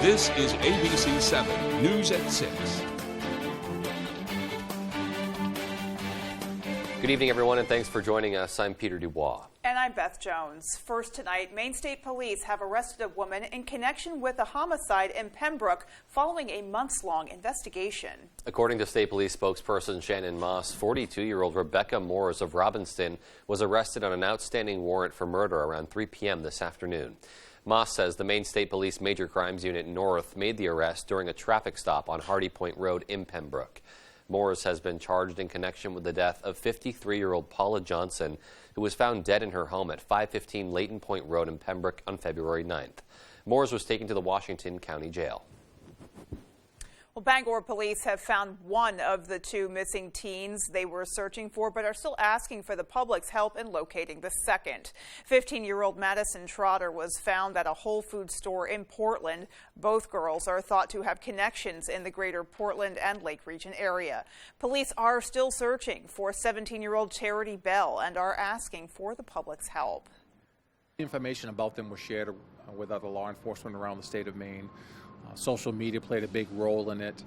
This is ABC 7 News at 6. Good evening, everyone, and thanks for joining us. I'm Peter Dubois. And I'm Beth Jones. First tonight, Maine State Police have arrested a woman in connection with a homicide in Pembroke following a months-long investigation. According to State Police spokesperson Shannon Moss, 42-year-old Rebecca Moores of Robbinston was arrested on an outstanding warrant for murder around 3 p.m. this afternoon. Moss says the Maine State Police Major Crimes Unit North made the arrest during a traffic stop on Hardy Point Road in Pembroke. Moores has been charged in connection with the death of 53-year-old Paula Johnson, who was found dead in her home at 515 Layton Point Road in Pembroke on February 9th. Moores was taken to the Washington County Jail. Well, Bangor police have found one of the two missing teens they were searching for, but are still asking for the public's help in locating the second. 15-year-old Madison Trotter was found at a Whole Foods store in Portland. Both girls are thought to have connections in the greater Portland and Lake Region area. Police are still searching for 17-year-old Charity Bell and are asking for the public's help. Information about them was shared with other law enforcement around the state of Maine. Social media played a big role in it.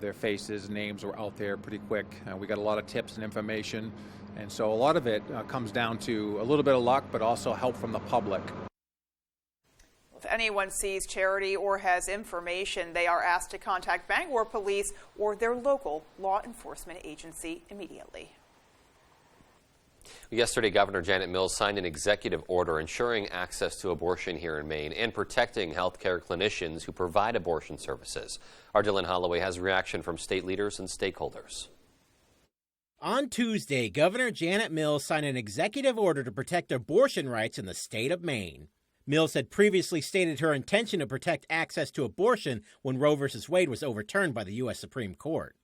Their faces, names were out there pretty quick. We got a lot of tips and information, and so a lot of it comes down to a little bit of luck, but also help from the public. If anyone sees Charity or has information, they are asked to contact Bangor Police or their local law enforcement agency immediately. Yesterday, Governor Janet Mills signed an executive order ensuring access to abortion here in Maine and protecting healthcare clinicians who provide abortion services. Our Dylan Holloway has reaction from state leaders and stakeholders. On Tuesday, Governor Janet Mills signed an executive order to protect abortion rights in the state of Maine. Mills had previously stated her intention to protect access to abortion when Roe v. Wade was overturned by the U.S. Supreme Court.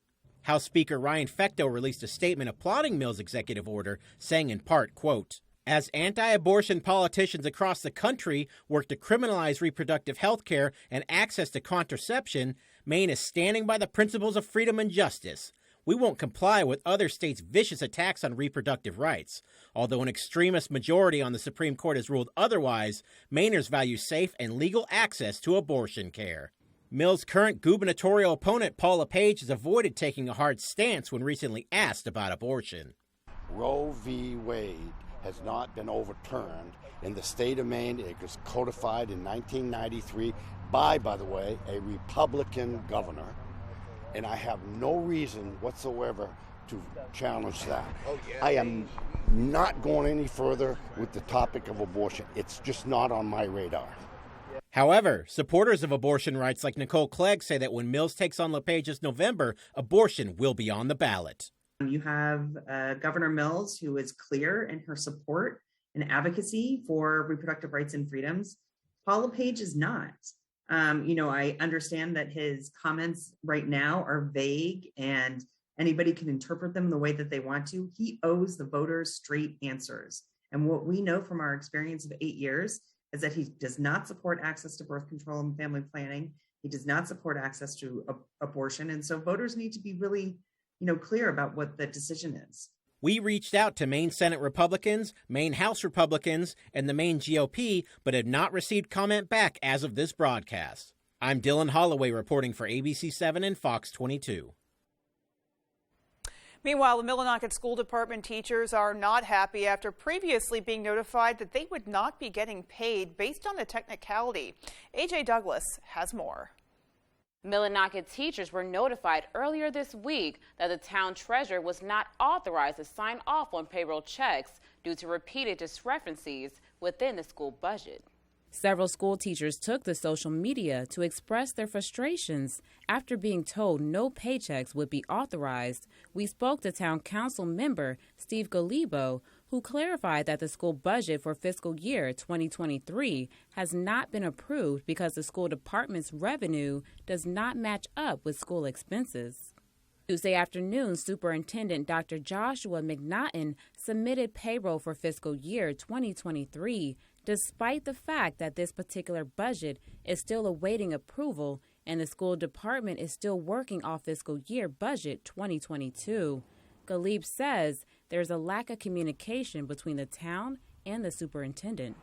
House Speaker Ryan Fecteau released a statement applauding Mills' executive order, saying in part, quote, "As anti-abortion politicians across the country work to criminalize reproductive health care and access to contraception, Maine is standing by the principles of freedom and justice. We won't comply with other states' vicious attacks on reproductive rights. Although an extremist majority on the Supreme Court has ruled otherwise, Mainers value safe and legal access to abortion care." Mills' current gubernatorial opponent, Paula Page, has avoided taking a hard stance when recently asked about abortion. Roe v. Wade has not been overturned in the state of Maine. It was codified in 1993 by the way, a Republican governor. And I have no reason whatsoever to challenge that. I am not going any further with the topic of abortion. It's just not on my radar. However, supporters of abortion rights like Nicole Clegg say that when Mills takes on LePage's November, abortion will be on the ballot. You have Governor Mills, who is clear in her support and advocacy for reproductive rights and freedoms. Paula Page is not. I understand that his comments right now are vague and anybody can interpret them the way that they want to. He owes the voters straight answers. And what we know from our experience of 8 years is that he does not support access to birth control and family planning. He does not support access to abortion. And so voters need to be really, clear about what the decision is. We reached out to Maine Senate Republicans, Maine House Republicans, and the Maine GOP, but have not received comment back as of this broadcast. I'm Dylan Holloway reporting for ABC 7 and Fox 22. Meanwhile, the Millinocket School Department teachers are not happy after previously being notified that they would not be getting paid based on a technicality. A.J. Douglas has more. Millinocket teachers were notified earlier this week that the town treasurer was not authorized to sign off on payroll checks due to repeated discrepancies within the school budget. Several school teachers took to social media to express their frustrations after being told no paychecks would be authorized. We spoke to town council member Steve Galibo, who clarified that the school budget for fiscal year 2023 has not been approved because the school department's revenue does not match up with school expenses. Tuesday afternoon, Superintendent Dr. Joshua McNaughton submitted payroll for fiscal year 2023, despite the fact that this particular budget is still awaiting approval and the school department is still working off fiscal year budget 2022. Galib says there's a lack of communication between the town and the superintendent.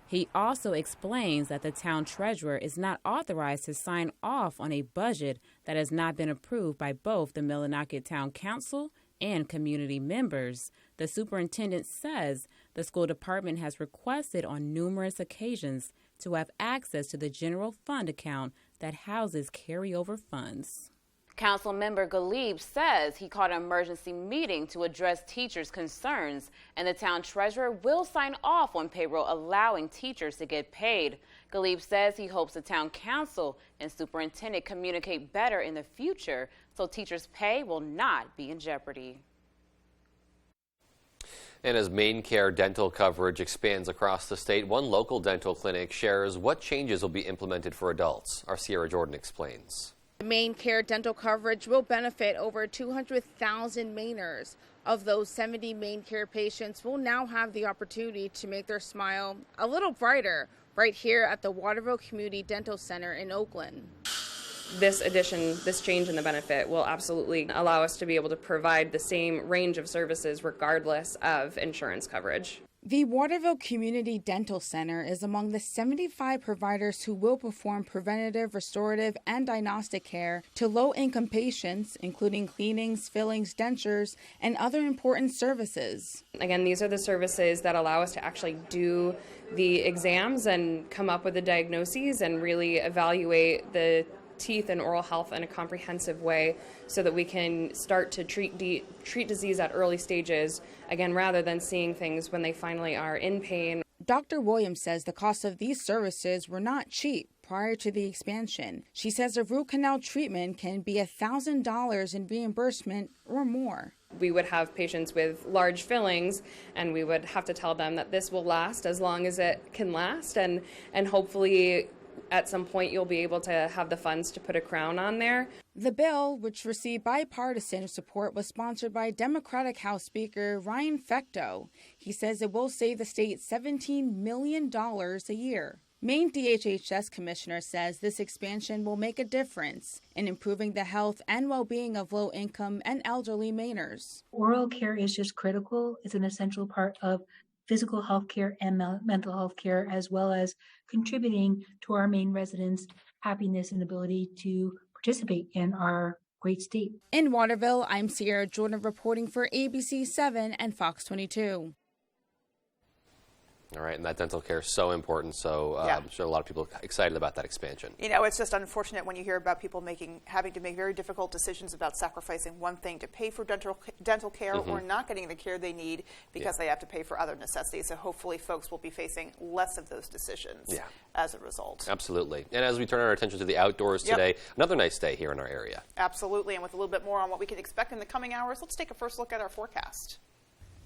He also explains that the town treasurer is not authorized to sign off on a budget that has not been approved by both the Millinocket Town Council and community members. The superintendent says the school department has requested on numerous occasions to have access to the general fund account that houses carryover funds. Councilmember Galib says he called an emergency meeting to address teachers' concerns, and the town treasurer will sign off on payroll allowing teachers to get paid. Galib says he hopes the town council and superintendent communicate better in the future so teachers' pay will not be in jeopardy. And as Maine Care dental coverage expands across the state, one local dental clinic shares what changes will be implemented for adults. Our Sierra Jordan explains. Maine Care dental coverage will benefit over 200,000 Mainers. Of those, 70 Maine Care patients will now have the opportunity to make their smile a little brighter right here at the Waterville Community Dental Center in Oakland. This addition, this change in the benefit will absolutely allow us to be able to provide the same range of services regardless of insurance coverage. The Waterville Community Dental Center is among the 75 providers who will perform preventative, restorative, and diagnostic care to low-income patients, including cleanings, fillings, dentures, and other important services. Again, these are the services that allow us to actually do the exams and come up with the diagnoses and really evaluate the teeth and oral health in a comprehensive way so that we can start to treat disease at early stages, again, rather than seeing things when they finally are in pain. Dr. Williams says the cost of these services were not cheap prior to the expansion. She says a root canal treatment can be $1,000 in reimbursement or more. We would have patients with large fillings, and we would have to tell them that this will last as long as it can last, and hopefully at some point you'll be able to have the funds to put a crown on there. The bill, which received bipartisan support, was sponsored by Democratic House Speaker Ryan Fecteau. He says it will save the state $17 million a year. Maine DHHS Commissioner says this expansion will make a difference in improving the health and well-being of low-income and elderly Mainers. Oral care is just critical. It's an essential part of physical health care and mental health care, as well as contributing to our Maine residents' happiness and ability to participate in our great state. In Waterville, I'm Sierra Jordan reporting for ABC 7 and Fox 22. All right, and that dental care is so important, so I'm sure a lot of people are excited about that expansion. You know, it's just unfortunate when you hear about people having to make very difficult decisions about sacrificing one thing to pay for dental care or not getting the care they need because they have to pay for other necessities. So hopefully folks will be facing less of those decisions as a result. Absolutely. And as we turn our attention to the outdoors today, another nice day here in our area. Absolutely, and with a little bit more on what we can expect in the coming hours, let's take a first look at our forecast.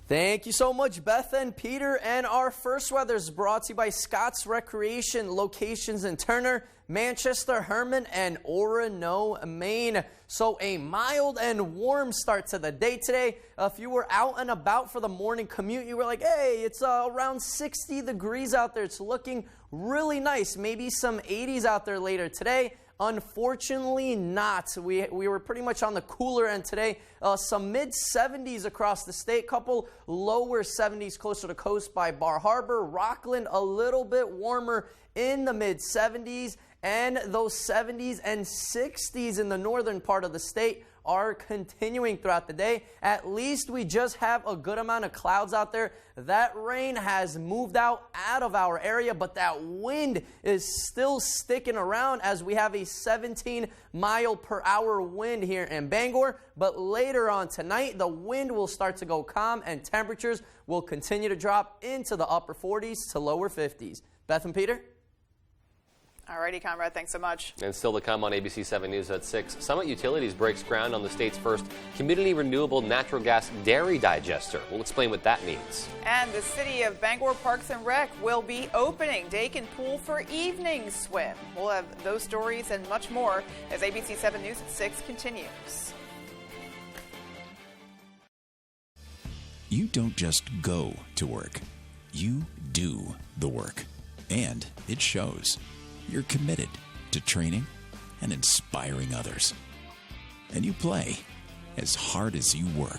Thank you so much, Beth and Peter. And our first weather is brought to you by Scott's Recreation, locations in Turner, Manchester, Herman, and Orono, Maine. So a mild and warm start to the day today. If you were out and about for the morning commute, you were like, hey, it's around 60 degrees out there. It's looking really nice. Maybe some 80s out there later today. Unfortunately not. We were pretty much on the cooler end today. Some mid-70s across the state, couple lower 70s closer to coast by Bar Harbor. Rockland a little bit warmer in the mid-70s, and those 70s and 60s in the northern part of the state are continuing throughout the day. At least we just have a good amount of clouds out there. That rain has moved out of our area, but that wind is still sticking around as we have a 17-mile-per-hour wind here in Bangor. But later on tonight, the wind will start to go calm and temperatures will continue to drop into the upper 40s to lower 50s. Beth and Peter? Alrighty, Conrad, thanks so much. And still to come on ABC 7 News at 6, Summit Utilities breaks ground on the state's first community renewable natural gas dairy digester. We'll explain what that means. And the city of Bangor Parks and Rec will be opening Day and Pool for evening swim. We'll have those stories and much more as ABC 7 News at 6 continues. You don't just go to work. You do the work. And it shows. You're committed to training and inspiring others. And you play as hard as you work.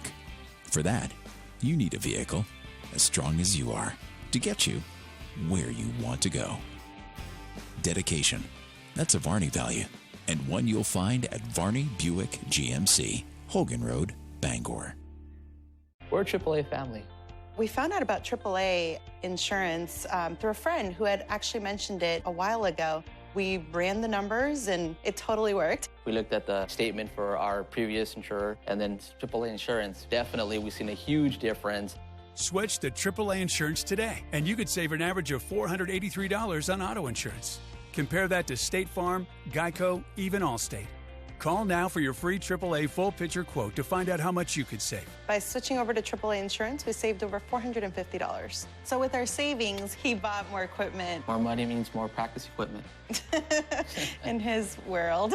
For that, you need a vehicle as strong as you are to get you where you want to go. Dedication. That's a Varney value, and one you'll find at Varney Buick GMC, Hogan Road, Bangor. We're a AAA family. We found out about AAA insurance through a friend who had actually mentioned it a while ago. We ran the numbers and it totally worked. We looked at the statement for our previous insurer and then AAA insurance. Definitely, we've seen a huge difference. Switch to AAA insurance today, and you could save an average of $483 on auto insurance. Compare that to State Farm, Geico, even Allstate. Call now for your free AAA full picture quote to find out how much you could save. By switching over to AAA insurance, we saved over $450. So with our savings, he bought more equipment. More money means more practice equipment. In his world.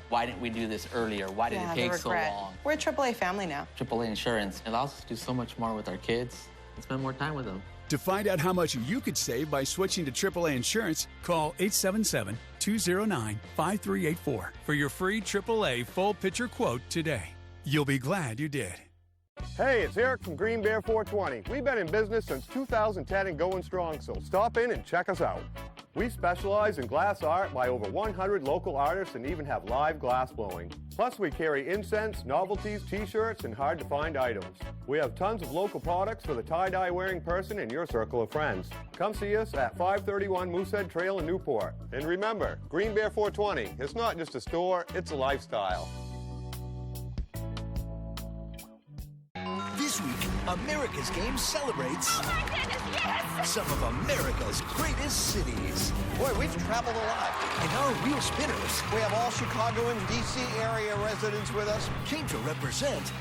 Why didn't we do this earlier? Why did it take so long? We're a AAA family now. AAA insurance allows us to do so much more with our kids and spend more time with them. To find out how much you could save by switching to AAA insurance, call 877-209-5384 for your free AAA full picture quote today. You'll be glad you did. Hey, it's Eric from Green Bear 420. We've been in business since 2010 and going strong, so stop in and check us out. We specialize in glass art by over 100 local artists and even have live glass blowing. Plus, we carry incense, novelties, t-shirts, and hard-to-find items. We have tons of local products for the tie-dye wearing person in your circle of friends. Come see us at 531 Moosehead Trail in Newport. And remember, Green Bear 420, it's not just a store, it's a lifestyle. This week, America's Game celebrates some of America's greatest cities. Boy, we've traveled a lot. And our wheel spinners, We have all Chicago and D.C. area residents with us. came to represent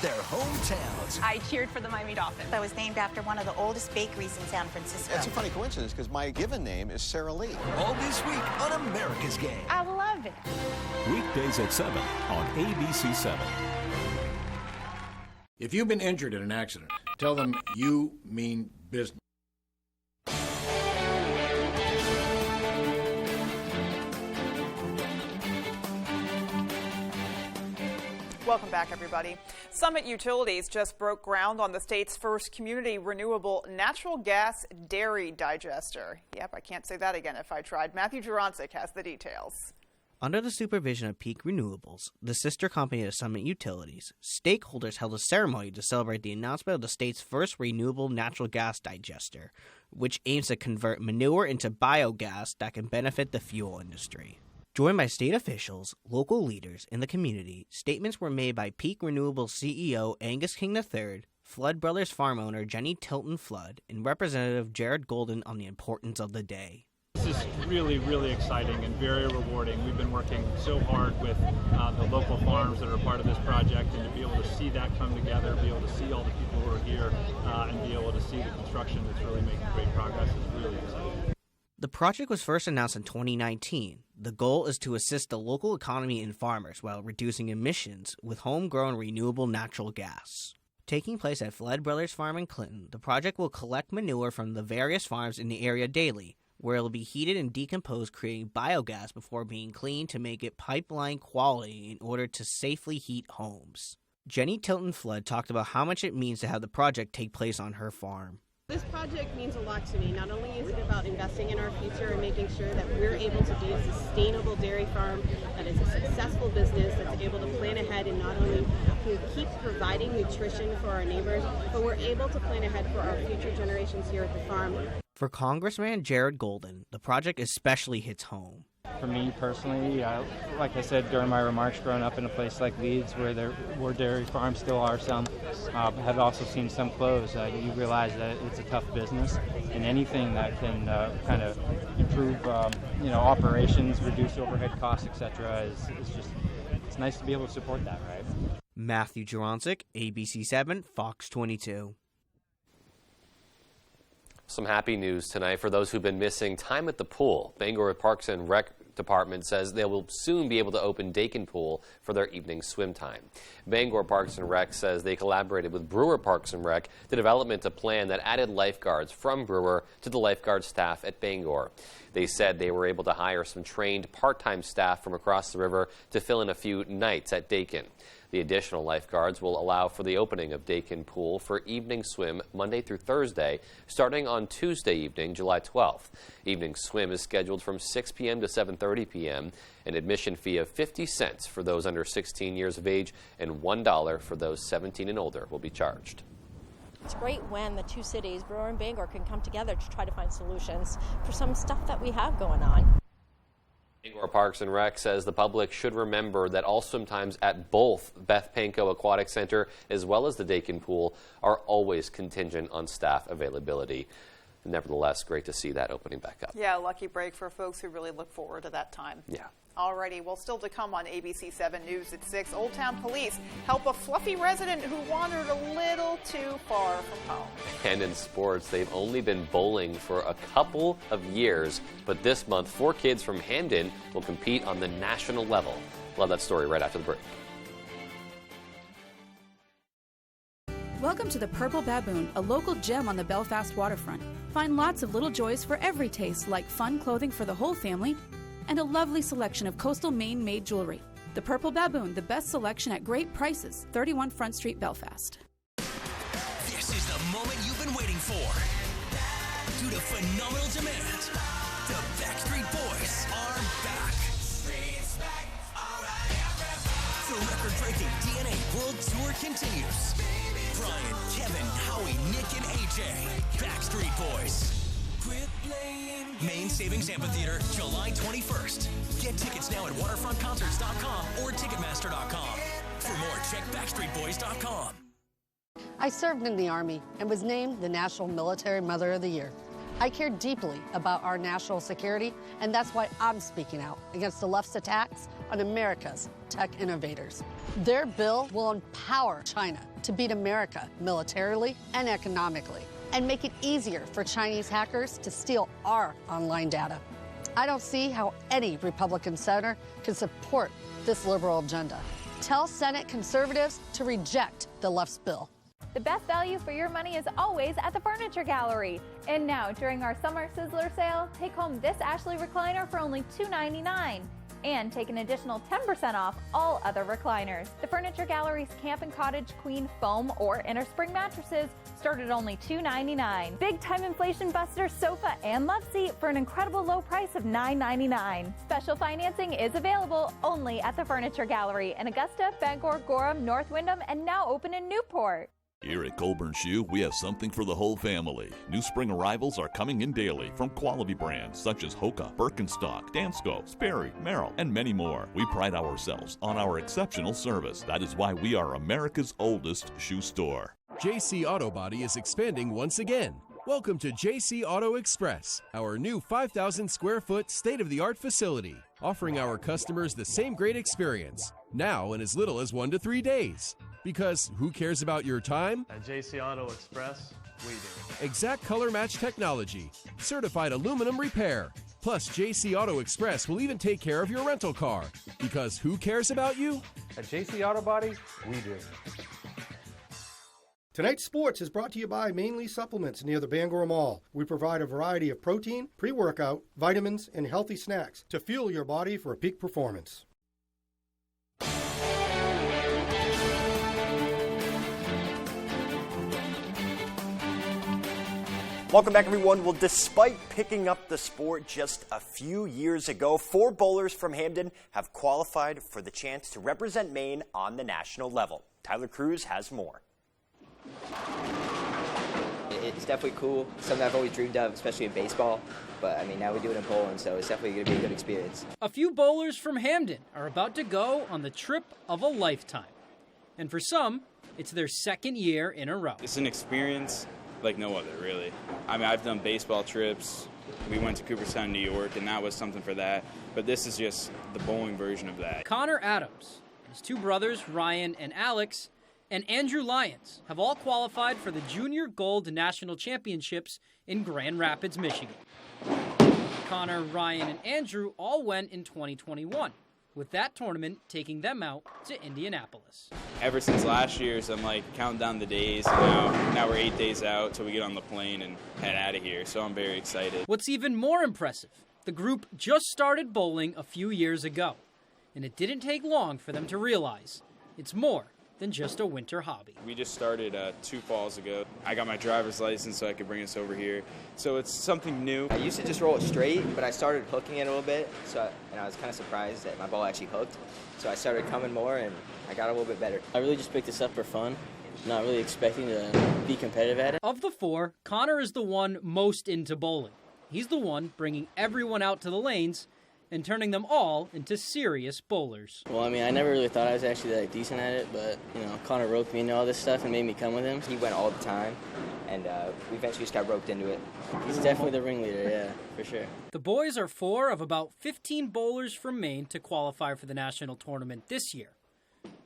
their hometowns. I cheered for the Miami Dolphins. I was named after one of the oldest bakeries in San Francisco. It's a funny coincidence because my given name is Sarah Lee. All this week on America's Game. I love it. Weekdays at 7 on ABC 7. If you've been injured in an accident, tell them you mean business. Welcome back, everybody. Summit Utilities just broke ground on the state's first community renewable natural gas dairy digester. Yep, I can't say that again if I tried. Matthew Juroncic has the details. Under the supervision of Peak Renewables, the sister company to Summit Utilities, stakeholders held a ceremony to celebrate the announcement of the state's first renewable natural gas digester, which aims to convert manure into biogas that can benefit the fuel industry. Joined by state officials, local leaders, and the community, statements were made by Peak Renewables CEO Angus King III, Flood Brothers farm owner Jenny Tilton Flood, and Representative Jared Golden on the importance of the day. This is really, really exciting and very rewarding. We've been working so hard with the local farms that are a part of this project, and to be able to see that come together, be able to see all the people who are here, and be able to see the construction that's really making great progress is really exciting. The project was first announced in 2019. The goal is to assist the local economy and farmers while reducing emissions with homegrown renewable natural gas. Taking place at Flood Brothers Farm in Clinton, the project will collect manure from the various farms in the area daily, where it will be heated and decomposed, creating biogas before being cleaned to make it pipeline quality in order to safely heat homes. Jenny Tilton Flood talked about how much it means to have the project take place on her farm. This project means a lot to me. Not only is it about investing in our future and making sure that we're able to be a sustainable dairy farm that is a successful business that's able to plan ahead and not only keep providing nutrition for our neighbors, but we're able to plan ahead for our future generations here at the farm. For Congressman Jared Golden, the project especially hits home. For me personally, like I said during my remarks, growing up in a place like Leeds where dairy farms still are some, have also seen some close. You realize that it's a tough business, and anything that can kind of improve operations, reduce overhead costs, etc. It's nice to be able to support that, right? Matthew Juroncic, ABC 7, Fox 22. Some happy news tonight for those who've been missing time at the pool. Bangor Parks and Rec Department says they will soon be able to open Dakin Pool for their evening swim time. Bangor Parks and Rec says they collaborated with Brewer Parks and Rec to develop a plan that added lifeguards from Brewer to the lifeguard staff at Bangor. They said they were able to hire some trained part-time staff from across the river to fill in a few nights at Dakin. The additional lifeguards will allow for the opening of Dakin Pool for evening swim Monday through Thursday, starting on Tuesday evening, July 12th. Evening swim is scheduled from 6 p.m. to 7:30 p.m. An admission fee of 50 cents for those under 16 years of age and $1 for those 17 and older will be charged. It's great when the two cities, Brewer and Bangor, can come together to try to find solutions for some stuff that we have going on. Bangor Parks and Rec says the public should remember that all swim times at both Beth Pankow Aquatic Center as well as the Dakin Pool are always contingent on staff availability. Nevertheless, great to see that opening back up. Yeah, lucky break for folks who really look forward to that time. Yeah. Alrighty, well, still to come on ABC 7 News at 6. Old Town Police help a fluffy resident who wandered a little too far from home. And in sports, they've only been bowling for a couple of years, but this month, 4 kids from Hamden will compete on the national level. Love that story right after the break. Welcome to the Purple Baboon, a local gem on the Belfast waterfront. Find lots of little joys for every taste, like fun clothing for the whole family and a lovely selection of coastal Maine-made jewelry. The Purple Baboon, the best selection at great prices. 31 Front Street, Belfast. This is the moment you've been waiting for. Due to phenomenal demand, the Backstreet Boys are back. The record-breaking DNA World Tour continues. Brian, Kevin, Howie, Nick, and AJ. Backstreet Boys. Main Savings Amphitheater, July 21st. Get tickets now at waterfrontconcerts.com or ticketmaster.com. For more, check backstreetboys.com. I served in the Army and was named the National Military Mother of the Year. I care deeply about our national security, and that's why I'm speaking out against the left's attacks on America's tech innovators. Their bill will empower China to beat America militarily and economically, and make it easier for Chinese hackers to steal our online data. I don't see how any Republican senator can support this liberal agenda. Tell Senate conservatives to reject the left's bill. The best value for your money is always at the Furniture Gallery. And now, during our Summer Sizzler sale, take home this Ashley recliner for only $2.99. And take an additional 10% off all other recliners. The Furniture Gallery's Camp and Cottage Queen foam or inner spring mattresses start at only $2.99. Big time inflation buster sofa and love seat for an incredible low price of $9.99. Special financing is available only at the Furniture Gallery in Augusta, Bangor, Gorham, North Windham, and now open in Newport. Here at Colburn Shoe, we have something for the whole family. New spring arrivals are coming in daily from quality brands such as Hoka, Birkenstock, Dansko, Sperry, Merrill, and many more. We pride ourselves on our exceptional service. That is why we are America's oldest shoe store. JC Auto Body is expanding once again. Welcome to JC Auto Express, our new 5,000 square foot state-of-the-art facility, offering our customers the same great experience, now in as little as 1 to 3 days. Because who cares about your time? At JC Auto Express, we do. Exact color match technology, certified aluminum repair. Plus, JC Auto Express will even take care of your rental car. Because who cares about you? At JC Auto Body, we do. Tonight's sports is brought to you by Mainly Supplements near the Bangor Mall. We provide a variety of protein, pre-workout, vitamins, and healthy snacks to fuel your body for peak performance. Welcome back, everyone. Well, despite picking up the sport just a few years ago, 4 bowlers from Hamden have qualified for the chance to represent Maine on the national level. Tyler Cruz has more. It's definitely cool, something I've always dreamed of, especially in baseball. But, I mean, now we do it in bowling, so it's definitely going to be a good experience. A few bowlers from Hamden are about to go on the trip of a lifetime. And for some, it's their second year in a row. It's an experience like no other, really. I mean, I've done baseball trips. We went to Cooperstown, New York, and that was something for that. But this is just the bowling version of that. Connor Adams, his 2 brothers, Ryan and Alex, and Andrew Lyons have all qualified for the Junior Gold National Championships in Grand Rapids, Michigan. Connor, Ryan, and Andrew all went in 2021, with that tournament taking them out to Indianapolis. Ever since last year's, I'm like counting down the days. Now we're 8 days out till we get on the plane and head out of here, so I'm very excited. What's even more impressive The group just started bowling a few years ago, and it didn't take long for them to realize it's more than just a winter hobby. We just started 2 falls ago. I got my driver's license so I could bring us over here. So it's something new. I used to just roll it straight, but I started hooking it a little bit, and I was kind of surprised that my ball actually hooked. So I started coming more, and I got a little bit better. I really just picked this up for fun, not really expecting to be competitive at it. Of the 4, Connor is the one most into bowling. He's the one bringing everyone out to the lanes and turning them all into serious bowlers. Well, I mean, I never really thought I was actually that decent at it, but, Connor roped me into all this stuff and made me come with him. He went all the time, and we eventually just got roped into it. He's definitely the ringleader, yeah, for sure. The boys are 4 of about 15 bowlers from Maine to qualify for the national tournament this year.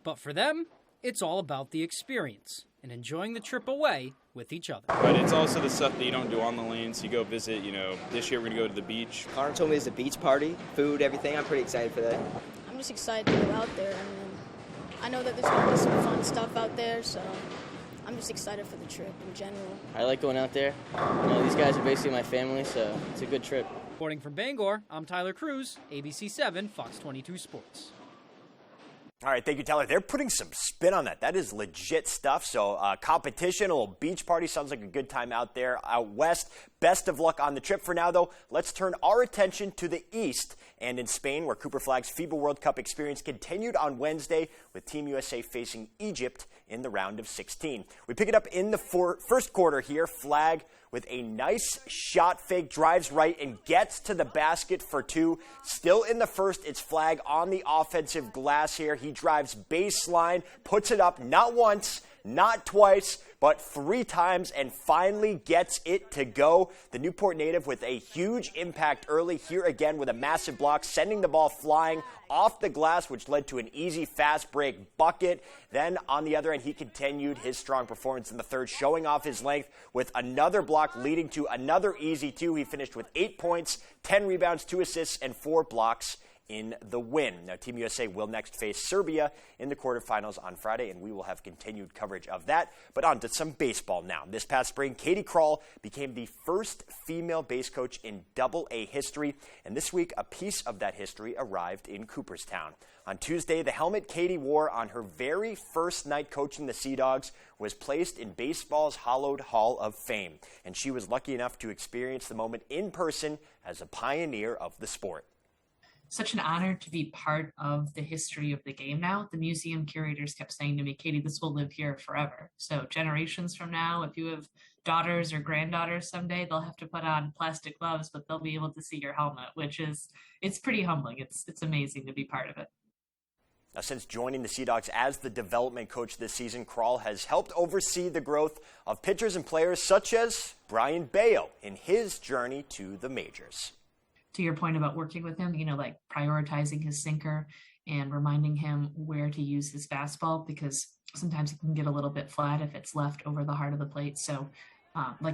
But for them, it's all about the experience and enjoying the trip away with each other. But it's also the stuff that you don't do on the lanes. You go visit, this year we're going to go to the beach. Connor told me it's a beach party, food, everything. I'm pretty excited for that. I'm just excited to go out there. I know that there's going to be some fun stuff out there, so I'm just excited for the trip in general. I like going out there. These guys are basically my family, so it's a good trip. Reporting from Bangor, I'm Tyler Cruz, ABC 7, Fox 22 Sports. All right, thank you, Tyler. They're putting some spin on that. That is legit stuff. So competition, a little beach party, sounds like a good time out there out west. Best of luck on the trip. For now, though, let's turn our attention to the east and in Spain, where Cooper Flag's FIBA World Cup experience continued on Wednesday with Team USA facing Egypt in the round of 16. We pick it up in the first quarter here. Flag with a nice shot fake, drives right and gets to the basket for 2. Still in the first, it's Flag on the offensive glass here. He drives baseline, puts it up not once, not twice, but 3 times and finally gets it to go. The Newport native with a huge impact early here again with a massive block, sending the ball flying off the glass, which led to an easy fast break bucket. Then on the other end, he continued his strong performance in the third, showing off his length with another block leading to another easy 2. He finished with 8 points, 10 rebounds, 2 assists, and 4 blocks in the win. Now, Team USA will next face Serbia in the quarterfinals on Friday, and we will have continued coverage of that. But on to some baseball now. This past spring, Katie Krall became the first female base coach in AA history, and this week, a piece of that history arrived in Cooperstown. On Tuesday, the helmet Katie wore on her very first night coaching the Sea Dogs was placed in baseball's hallowed Hall of Fame, and she was lucky enough to experience the moment in person as a pioneer of the sport. Such an honor to be part of the history of the game now. The museum curators kept saying to me, Katie, this will live here forever. So generations from now, if you have daughters or granddaughters someday, they'll have to put on plastic gloves, but they'll be able to see your helmet, it's pretty humbling. It's amazing to be part of it. Now, since joining the Sea Dogs as the development coach this season, Krall has helped oversee the growth of pitchers and players such as Brian Bayo in his journey to the majors. To your point about working with him, like prioritizing his sinker and reminding him where to use his fastball, because sometimes it can get a little bit flat if it's left over the heart of the plate. So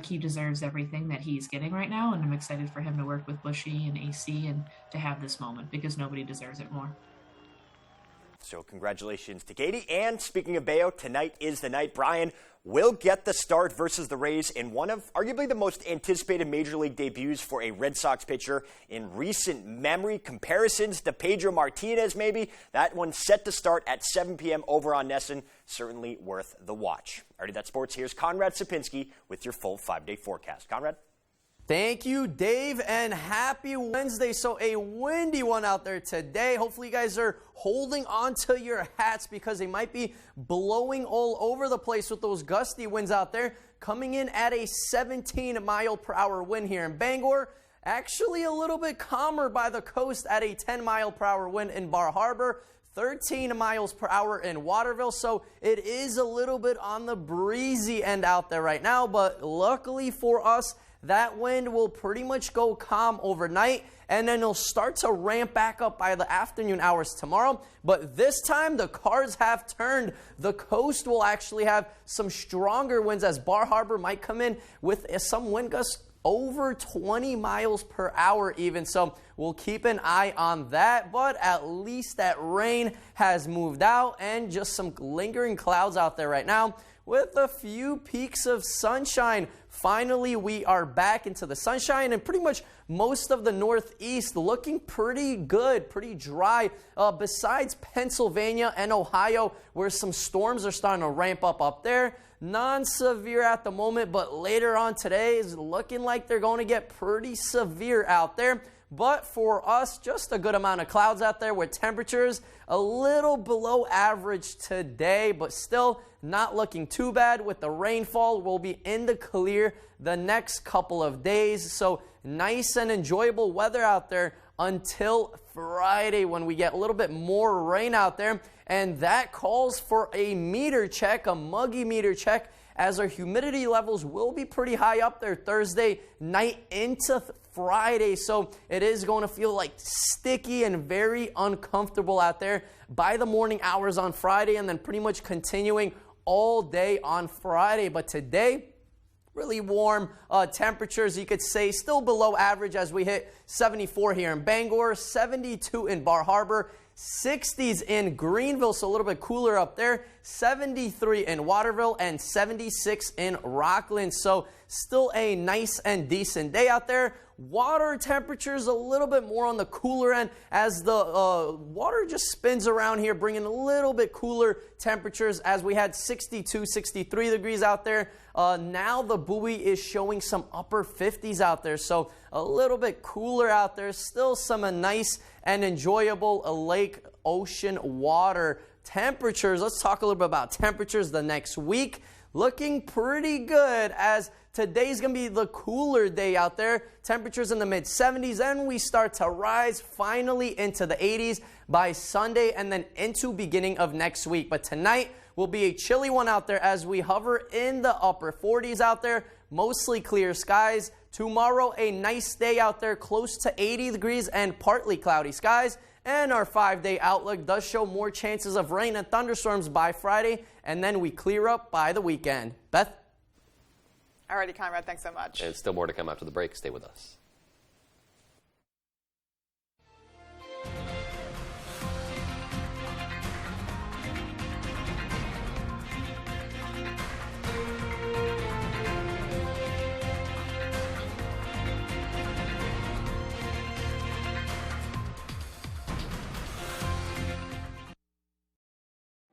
he deserves everything that he's getting right now. And I'm excited for him to work with Bushy and AC and to have this moment, because nobody deserves it more. So congratulations to Katie. And speaking of Bayo, tonight is the night Brian will get the start versus the Rays in one of arguably the most anticipated Major League debuts for a Red Sox pitcher in recent memory. Comparisons to Pedro Martinez, maybe. That one set to start at 7 p.m. over on NESN. Certainly worth the watch. Alrighty, that's sports. Here's Conrad Sapinski with your full 5-day forecast. Conrad? Thank you, Dave, and happy Wednesday. So a windy one out there today. Hopefully you guys are holding on to your hats because they might be blowing all over the place with those gusty winds out there. Coming in at a 17-mile-per-hour wind here in Bangor. Actually a little bit calmer by the coast at a 10-mile-per-hour wind in Bar Harbor. 13 miles per hour in Waterville, so it is a little bit on the breezy end out there right now, but luckily for us, that wind will pretty much go calm overnight, and then it'll start to ramp back up by the afternoon hours tomorrow. But this time, the cards have turned. The coast will actually have some stronger winds as Bar Harbor might come in with some wind gusts over 20 miles per hour even. So we'll keep an eye on that. But at least that rain has moved out and just some lingering clouds out there right now with a few peaks of sunshine. Finally, we are back into the sunshine, and pretty much most of the Northeast looking pretty good, pretty dry, besides Pennsylvania and Ohio, where some storms are starting to ramp up there. Non-severe at the moment, but later on today is looking like they're going to get pretty severe out there. But for us, just a good amount of clouds out there with temperatures a little below average today, but still not looking too bad. With the rainfall, we'll be in the clear the next couple of days. So nice and enjoyable weather out there until Friday when we get a little bit more rain out there. And that calls for a meter check, a muggy meter check, as our humidity levels will be pretty high up there Thursday night into Friday. So it is going to feel like sticky and very uncomfortable out there by the morning hours on Friday, and then pretty much continuing all day on Friday. But today, really warm temperatures, you could say, still below average as we hit 74 here in Bangor, 72 in Bar Harbor, 60s in Greenville, so a little bit cooler up there, 73 in Waterville, and 76 in Rockland. So still a nice and decent day out there. Water temperatures a little bit more on the cooler end as the water just spins around here, bringing a little bit cooler temperatures as we had 62, 63 degrees out there. Now the buoy is showing some upper 50s out there, so a little bit cooler out there. Still some nice and enjoyable lake ocean water temperatures. Let's talk a little bit about temperatures the next week. Looking pretty good as today's going to be the cooler day out there. Temperatures in the mid-70s, and we start to rise finally into the 80s by Sunday and then into beginning of next week. But tonight will be a chilly one out there as we hover in the upper 40s out there. Mostly clear skies. Tomorrow, a nice day out there, close to 80 degrees and partly cloudy skies. And our 5-day outlook does show more chances of rain and thunderstorms by Friday, and then we clear up by the weekend. Beth? Alrighty, Conrad, thanks so much. And still more to come after the break. Stay with us.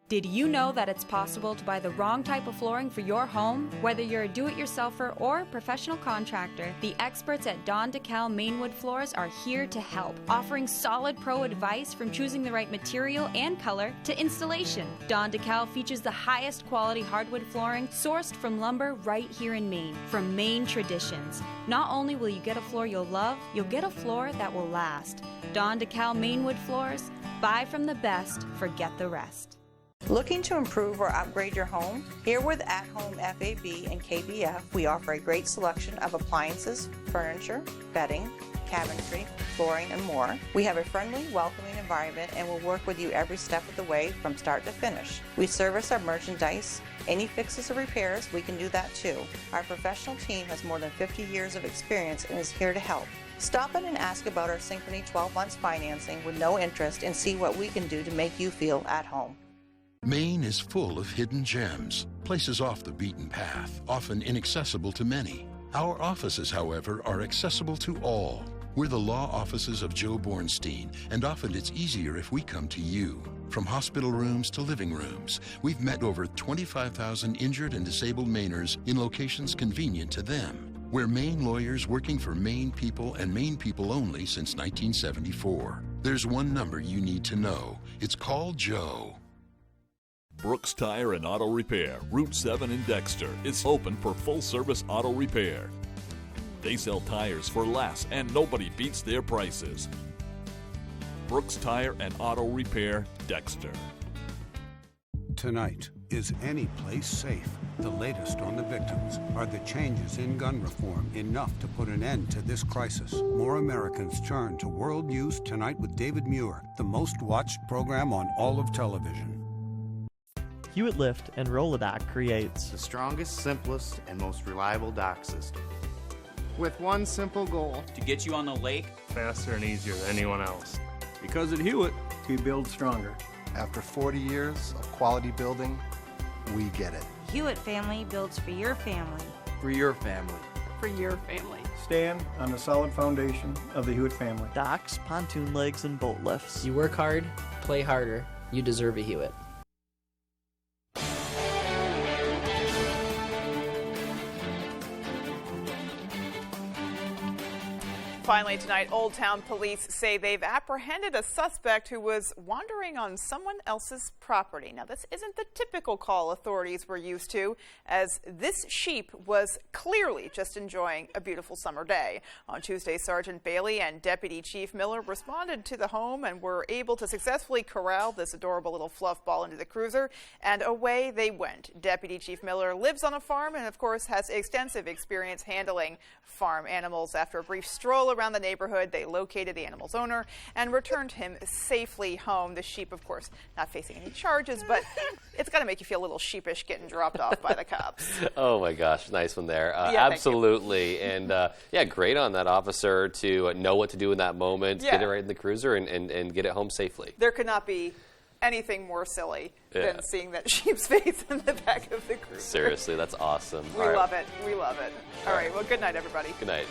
Did you know that it's possible to buy the wrong type of flooring for your home? Whether you're a do-it-yourselfer or professional contractor, the experts at Don DeKalb Mainwood Floors are here to help, offering solid pro advice from choosing the right material and color to installation. Don DeKalb features the highest quality hardwood flooring sourced from lumber right here in Maine, from Maine traditions. Not only will you get a floor you'll love, you'll get a floor that will last. Don DeKalb Mainwood Floors, buy from the best, forget the rest. Looking to improve or upgrade your home? Here with At Home FAB and KBF, we offer a great selection of appliances, furniture, bedding, cabinetry, flooring, and more. We have a friendly, welcoming environment and will work with you every step of the way from start to finish. We service our merchandise. Any fixes or repairs, we can do that too. Our professional team has more than 50 years of experience and is here to help. Stop in and ask about our Synchrony 12 months financing with no interest and see what we can do to make you feel at home. Maine is full of hidden gems, places off the beaten path, often inaccessible to many. Our offices, however, are accessible to all. We're the law offices of Joe Bornstein, and often it's easier if we come to you. From hospital rooms to living rooms, we've met over 25,000 injured and disabled Mainers in locations convenient to them. We're Maine lawyers working for Maine people and Maine people only since 1974. There's one number you need to know. It's called Joe. Brooks Tire and Auto Repair, Route 7 in Dexter, is open for full-service auto repair. They sell tires for less, and nobody beats their prices. Brooks Tire and Auto Repair, Dexter. Tonight, is any place safe? The latest on the victims. Are the changes in gun reform enough to put an end to this crisis? More Americans turn to World News Tonight with David Muir, the most watched program on all of television. Hewitt Lift and Rolodoc creates the strongest, simplest, and most reliable dock system. with one simple goal: to get you on the lake faster and easier than anyone else. Because at Hewitt, we build stronger. After 40 years of quality building, we get it. Hewitt family builds for your family. For your family. For your family. Stand on the solid foundation of the Hewitt family. Docks, pontoon legs, and boat lifts. You work hard, play harder. You deserve a Hewitt. Finally tonight, Old Town police say they've apprehended a suspect who was wandering on someone else's property. Now, this isn't the typical call authorities were used to, as this sheep was clearly just enjoying a beautiful summer day. On Tuesday, Sergeant Bailey and Deputy Chief Miller responded to the home and were able to successfully corral this adorable little fluff ball into the cruiser, and away they went. Deputy Chief Miller lives on a farm and, of course, has extensive experience handling farm animals. After a brief stroll around the neighborhood, they located the animal's owner and returned him safely home. The sheep, of course, not facing any charges, but it's got to make you feel a little sheepish getting dropped off by the cops. Oh my gosh, nice one there. Yeah, absolutely. And yeah, great on that officer to know what to do in that moment, get it right in the cruiser and get it home safely. There could not be anything more silly than seeing that sheep's face in the back of the cruiser. Seriously, that's awesome. We love it. We love it. All right. Well, good night, everybody. Good night.